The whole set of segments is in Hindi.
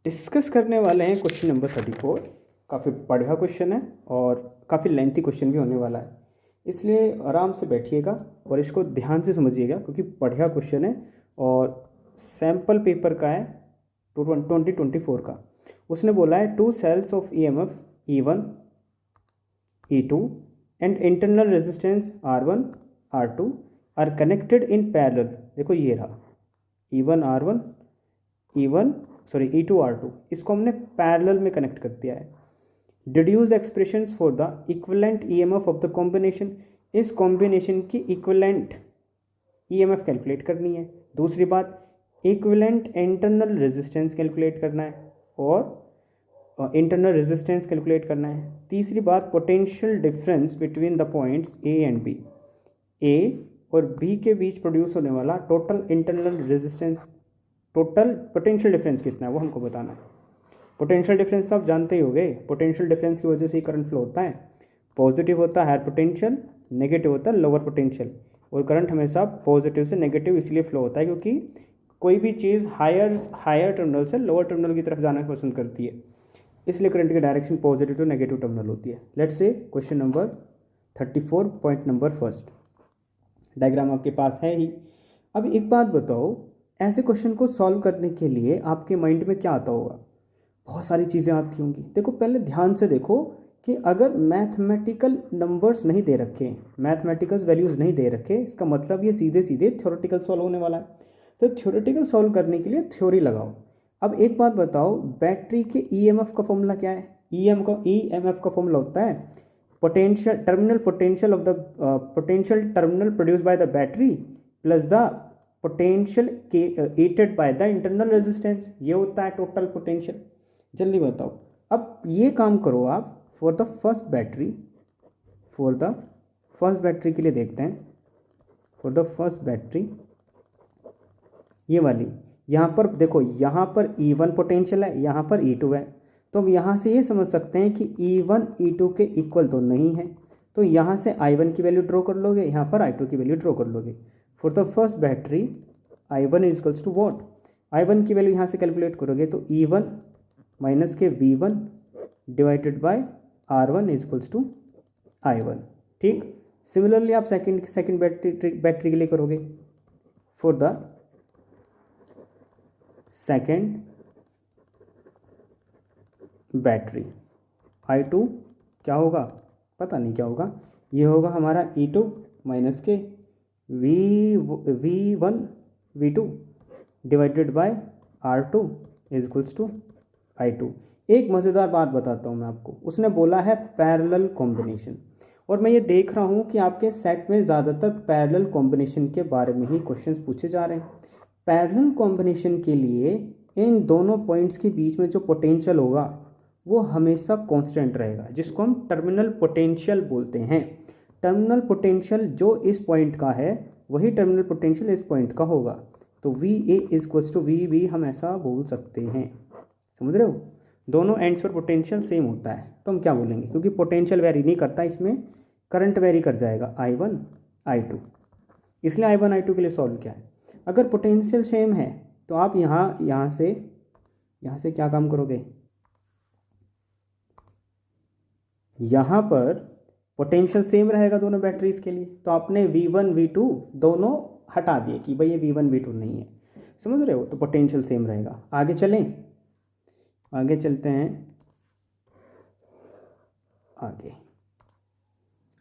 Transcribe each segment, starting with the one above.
डिस्कस करने वाले हैं क्वेश्चन नंबर 34। काफ़ी बढ़िया क्वेश्चन है और काफ़ी लेंथी क्वेश्चन भी होने वाला है, इसलिए आराम से बैठिएगा और इसको ध्यान से समझिएगा क्योंकि बढ़िया क्वेश्चन है और सैम्पल पेपर का है 2024 का। उसने बोला है 2 cells of EMF E1 E2 and internal resistance R1 R2 are connected in parallel. देखो ये रहा E1 R1 E2 R2, इसको हमने पैरेलल में कनेक्ट कर दिया है। Deduce expressions for the equivalent EMF of the combination. इस कॉम्बिनेशन की इक्विवेलेंट EMF कैलकुलेट करनी है। दूसरी बात, इक्विवेलेंट इंटरनल रेजिस्टेंस कैलकुलेट करना है और इंटरनल रेजिस्टेंस कैलकुलेट करना है। तीसरी बात, potential difference between the points A and B। A और B के बीच प्रोड्यूस होने वाला total internal resistance, total potential difference कितना है वो हमको बताना है। पोटेंशियल डिफरेंस तो आप जानते ही होंगे, पोटेंशियल डिफरेंस की वजह से ही करंट फ्लो होता है। पॉजिटिव होता है हायर पोटेंशियल, नेगेटिव होता है लोअर पोटेंशियल, और करंट हमेशा पॉजिटिव से नेगेटिव इसलिए फ्लो होता है क्योंकि कोई भी चीज़ हायर टर्मिनल से लोअर टर्मिनल की तरफ जाना पसंद करती है, इसलिए करंट की direction positive to negative terminal होती है। Let's say question number 34 point number first. Diagram आपके पास है ही। अब एक बात बताओ, ऐसे क्वेश्चन को सॉल्व करने के लिए आपके माइंड में क्या आता होगा? बहुत सारी चीज़ें आती होंगी। देखो पहले ध्यान से देखो कि अगर मैथमेटिकल नंबर्स नहीं दे रखे, मैथमेटिकल वैल्यूज़ नहीं दे रखे, इसका मतलब ये सीधे सीधे थ्योरेटिकल सॉल्व होने वाला है। तो थ्योरेटिकल सॉल्व करने के लिए थ्योरी लगाओ। अब एक बात बताओ, बैटरी के EMF का फॉर्मूला क्या है? EMF का फॉर्मूला होता है terminal potential of the potential terminal produce by the battery plus the potential aided by the internal resistance. ये होता है टोटल पोटेंशियल। जल्दी बताओ। अब ये काम करो आप फॉर द फर्स्ट बैटरी के लिए देखते हैं। फॉर द फर्स्ट बैटरी ये वाली, यहाँ पर देखो, यहाँ पर E1 पोटेंशियल है, यहाँ पर E2 है। तो हम यहाँ से ये समझ सकते हैं कि E1 E2 के इक्वल तो नहीं है, तो यहाँ से I1 की वैल्यू ड्रॉ कर लोगे, यहाँ पर I2 की वैल्यू ड्रॉ कर लोगे। For the first battery I1 is equals to what? I1 की वैल्यू यहाँ से कैलकुलेट करोगे तो E1 माइनस के V1 divided by R1 is equals to I1। ठीक, सिमिलरली आप सेकंड बैटरी के लिए करोगे। For the second battery I2 क्या होगा? पता नहीं क्या होगा। ये होगा हमारा E2 माइनस के V1 V2 divided by R2 is equals to I2। एक मज़ेदार बात बताता हूँ मैं आपको। उसने बोला है पैरेलल कॉम्बिनेशन, और मैं ये देख रहा हूँ कि आपके सेट में ज़्यादातर पैरेलल कॉम्बिनेशन के बारे में ही क्वेश्चंस पूछे जा रहे हैं। पैरेलल कॉम्बिनेशन के लिए इन दोनों पॉइंट्स के बीच में जो पोटेंशियल होगा वो हमेशा कांस्टेंट रहेगा, जिसको हम टर्मिनल पोटेंशियल बोलते हैं। टर्मिनल पोटेंशियल जो इस पॉइंट का है वही टर्मिनल पोटेंशियल इस पॉइंट का होगा। तो VA इक्वल्स टू VB हम ऐसा बोल सकते हैं। समझ रहे हो? दोनों एंड्स पर पोटेंशियल सेम होता है, तो हम क्या बोलेंगे? क्योंकि पोटेंशियल वेरी नहीं करता, इसमें करंट वेरी कर जाएगा I1 I2, इसलिए I1 I2 के लिए सॉल्व किया है। अगर पोटेंशियल सेम है तो आप यहाँ से क्या काम करोगे? यहाँ पर पोटेंशियल सेम रहेगा दोनों बैटरीज के लिए, तो आपने V1 V2 दोनों हटा दिए कि भाई ये V1 V2 नहीं है। समझ रहे हो? तो पोटेंशियल सेम रहेगा। आगे चलते हैं।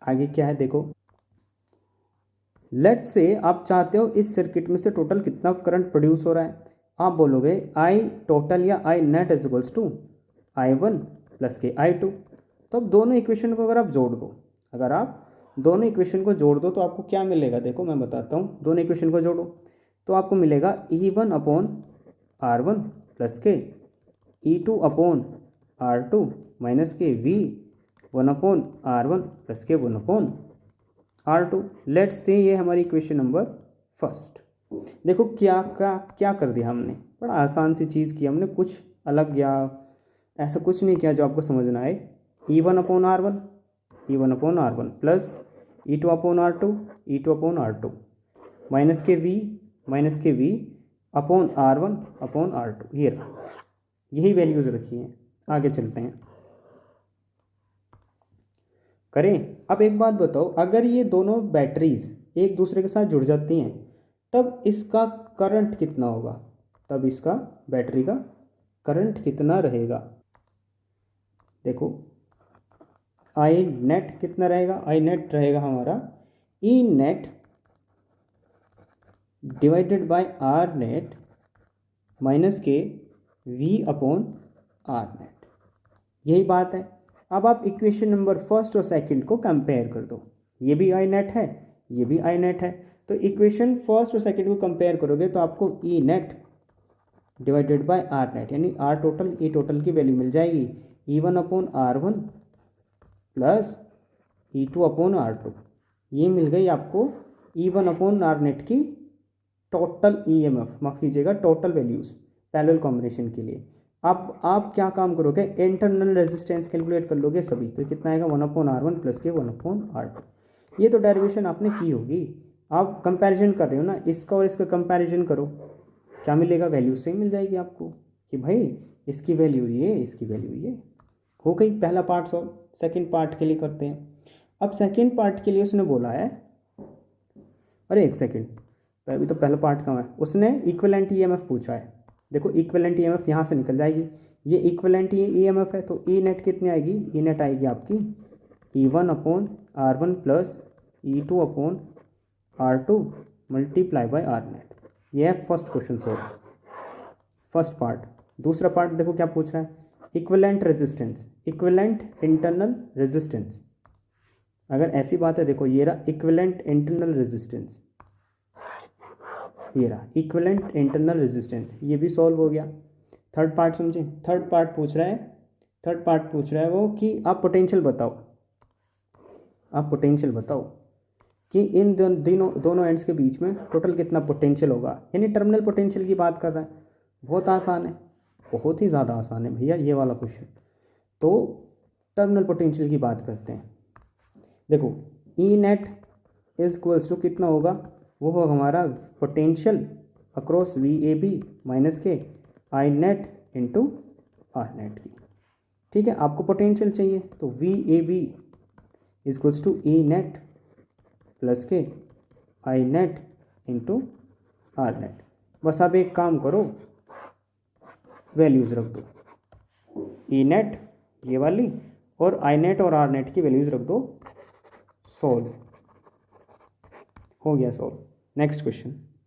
आगे क्या है देखो। लेट्स से आप चाहते हो इस सर्किट में से टोटल कितना करंट प्रोड्यूस हो रहा है। आप बोलोगे I टोटल या I net is equals to I1 plus के I2। तो अब दोनों इक्वेशन को अगर आप जोड़ दो तो आपको क्या मिलेगा? देखो मैं बताता हूँ। दोनों इक्वेशन को जोड़ो तो आपको मिलेगा E1 अपॉन R1 प्लस के E2 अपॉन R2 माइनस के V1 अपॉन R1 प्लस के 1 अपॉन R2। लेट्स से ये हमारी इक्वेशन नंबर फर्स्ट। देखो क्या कर दिया हमने। बड़ा आसान सी चीज़ की हमने, कुछ अलग या ऐसा कुछ नहीं किया जो आपको समझ ना आए। E1 upon R1 plus E2 upon R2 minus के V upon R1 upon R2। ये रहा, यही वैल्यूज़ रखी हैं। आगे चलते हैं, करें। अब एक बात बताओ, अगर ये दोनों बैटरीज एक दूसरे के साथ जुड़ जाती हैं तब इसका करंट कितना होगा, तब इसका बैटरी का करंट कितना रहेगा। देखो आई नेट कितना रहेगा, आई नेट रहेगा हमारा E net divided by R net minus K V upon R net. यही बात है। अब आप इक्वेशन नंबर फर्स्ट और सेकंड को कंपेयर कर दो, ये भी आई नेट है, ये भी आई नेट है, तो इक्वेशन फर्स्ट और सेकंड को कंपेयर करोगे तो आपको E net divided by R net यानी आर टोटल ई टोटल की वैल्यू मिल जाएगी E one upon R one plus E two upon R two. ये मिल गई आपको E one upon R net की टोटल ई एम एफ, माफ़ कीजिएगा टोटल वैल्यूज़ पैरेलल कॉम्बिनेशन के लिए। अब आप क्या काम करोगे, इंटरनल रेजिस्टेंस कैलकुलेट कर लोगे सभी, तो कितना आएगा 1/R1 प्लस के 1/R2। ये तो डेरिवेशन आपने की होगी, आप कंपैरिजन कर रहे हो ना, इसका और इसका कंपैरिजन करो, क्या मिलेगा, वैल्यू सेम मिल जाएगी आपको कि भाई इसकी वैल्यू ये, इसकी वैल्यू ये। हो गई पहला पार्ट सॉल्व। सेकेंड पार्ट के लिए करते हैं। अब सेकेंड पार्ट के लिए उसने बोला है, अरे एक सेकेंड, अभी तो पहला पार्ट कहाँ है, उसने इक्विवेलेंट ईएमएफ पूछा है। देखो इक्विवेलेंट ईएमएफ यहाँ से निकल जाएगी, ये इक्विवेलेंट ईएमएफ है, तो ई नेट कितनी आएगी, ई नेट आएगी आपकी E one upon R one plus E two upon R two multiply by R net. ये है first question solve, first part. दूसरा पार्ट देखो क्या पूछ रहा है, equivalent resistance, equivalent internal resistance. अगर ऐसी बात है, देखो ये रहा इक्विवेलेंट इंटरनल रेजिस्टेंस, ये रहा इक्विवेलेंट इंटरनल रेजिस्टेंस, ये भी सॉल्व हो गया। थर्ड पार्ट समझे, थर्ड पार्ट पूछ रहा है वो कि आप पोटेंशियल बताओ, आप पोटेंशियल बताओ कि इन दोनों एंड्स के बीच में टोटल कितना पोटेंशियल होगा, यानी टर्मिनल पोटेंशियल की बात कर रहा है। बहुत आसान है, बहुत ही ज़्यादा आसान है भैया ये वाला क्वेश्चन। तो टर्मिनल पोटेंशियल की बात करते हैं। देखो E net is equals to कितना होगा, वो होगा हमारा potential across V A B minus के I net into R net की। ठीक है, आपको पोटेंशियल चाहिए तो V A B is equals to E net plus के I net into R net. बस आप एक काम करो, वैल्यूज़ रख दो, ई नेट ये वाली और आई नेट और आर नेट की वैल्यूज़ रख दो, सॉल्व हो गया, सॉल्व। Next question.